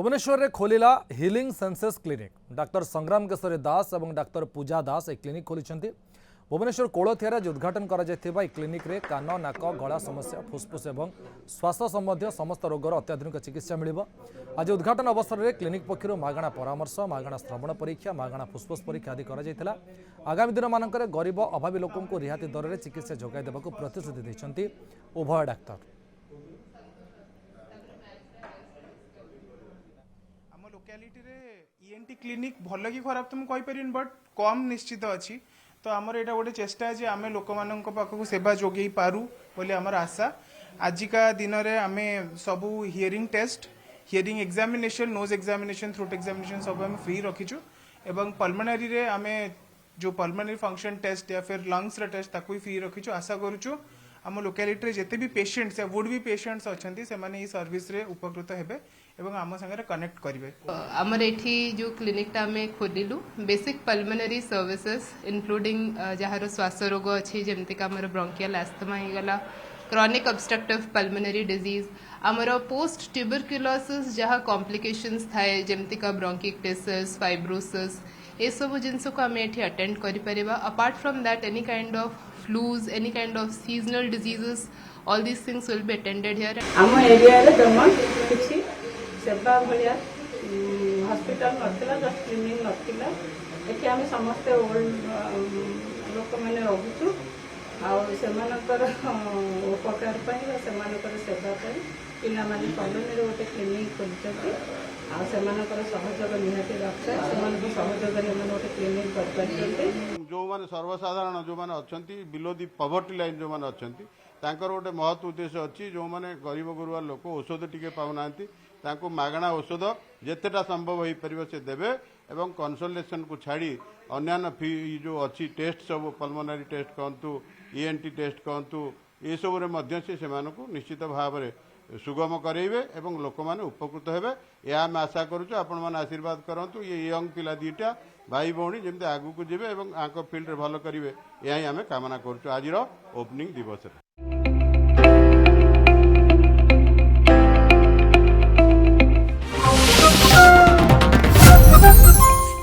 भुवनेश्वर में खोलिला healing senses clinic. Doctor संग्राम केशरी दास और डाक्टर पूजा दास एक क्लिनिक खोली। भुवनेश्वर कोलथिया उद्घाटन कर क्लिनिक रे कान नाक गला समस्या फुसफुस और श्वास संबंधी समस्त रोगर अत्याधुनिक चिकित्सा मिल। आज उद्घाटन अवसर में क्लिनिक पक्षर मागणा परामर्श मागणा श्रवण परीक्षा मागणा फुसफुस परीक्षा आदि कर आगामी दिन मानक गरीब अभावी लोकों रिहाती दर में चिकित्सा जोगाई देवाक प्रतिश्रुति देते उभय डाक्तर। लोकालिटी रे ईएनटी क्लिनिक भल कि खराब तो मुझे कहीपर बट कम निश्चित अच्छी तो आमर यहाँ गोटे चेष्टा है आम लोक पाखक सेवा जोगे पारू बोली आमर आशा। आजिका दिन में आम सबू hearing test hearing examination nose examination throat examination सब आम फ्री रखीचु एवं पल्मोनारी रे आम जो पल्मोनारी फंक्शन टेस्ट या फिर लंग्स टेस्ट ताकू भी फ्री रखीचु। आशा करूँ आम लोकालिटी जिते भी पेशेंट्स या वुड भी पेशेंट्स अच्छा से सर्विस रे उपकृत हेबे एवं आम संगे कनेक्ट करेंगे। आमर एठी जो क्लिनिक आम खोलू बेसिक पल्मोनारी सर्विसेस इंक्लूडिंग जार श्वास रोग अच्छी जमती आमर ब्रोंकियल एस्थमा होगला क्रॉनिक ऑब्स्ट्रक्टिव पल्मोनरी डिजीज आमर पोस्ट ट्यूबरक्युलोसिस जहाँ कॉम्प्लिकेशंस थाए जमती का ब्रोंकिक्टिसिस फाइब्रोसिस ये सब जिनस को आम एठी अटेंड करिपरिबा। Apart from that any kind of flus any kind of seasonal diseases all these things will be attended here. आम एरिया रे जमा किछि सेवा भाया हॉस्पिटल नथिला जस्ट क्लिनिक नथिला एठी आम समस्त ओल्ड लोक मैंने रहुचु आमानकर उपकार सेवापर पिला माने कॉलोनी गोटे क्लिनिक खोलते आमानकर सहयोग निहाती दरकार से सहयोग गोटे क्लिनिक कर जो माने सर्वसाधारण जो माने अच्छंती बिलो दी पॉवर्टी लाइन जो माने अच्छंती तांकर गोटे महत् उद्देश्य अच्छी जो माने गरीब गुरुआ लोक औषध टिके पाउनांती तांको मागणा औषध जेतेटा संभव हो पार से देवे एवं कंसल्टेशन को छाड़ी अन्य फी जो अच्छी टेस्ट सब पल्मोनारी टेस्ट कहतु ईएनटी टेस्ट कहतु ये सब से निश्चित भाव में सुगम करेंगे एवं लोक मैंने उपकृत हेबे। यह आम आशा करूँ आपण मैंने आशीर्वाद करूँ ये यंग पिला दीटा भाई भौणी जमी आगू को जीवे एवं आंक फील्ड भल करेंगे यही आम कामना करूँ आज ओपनिंग दिवस।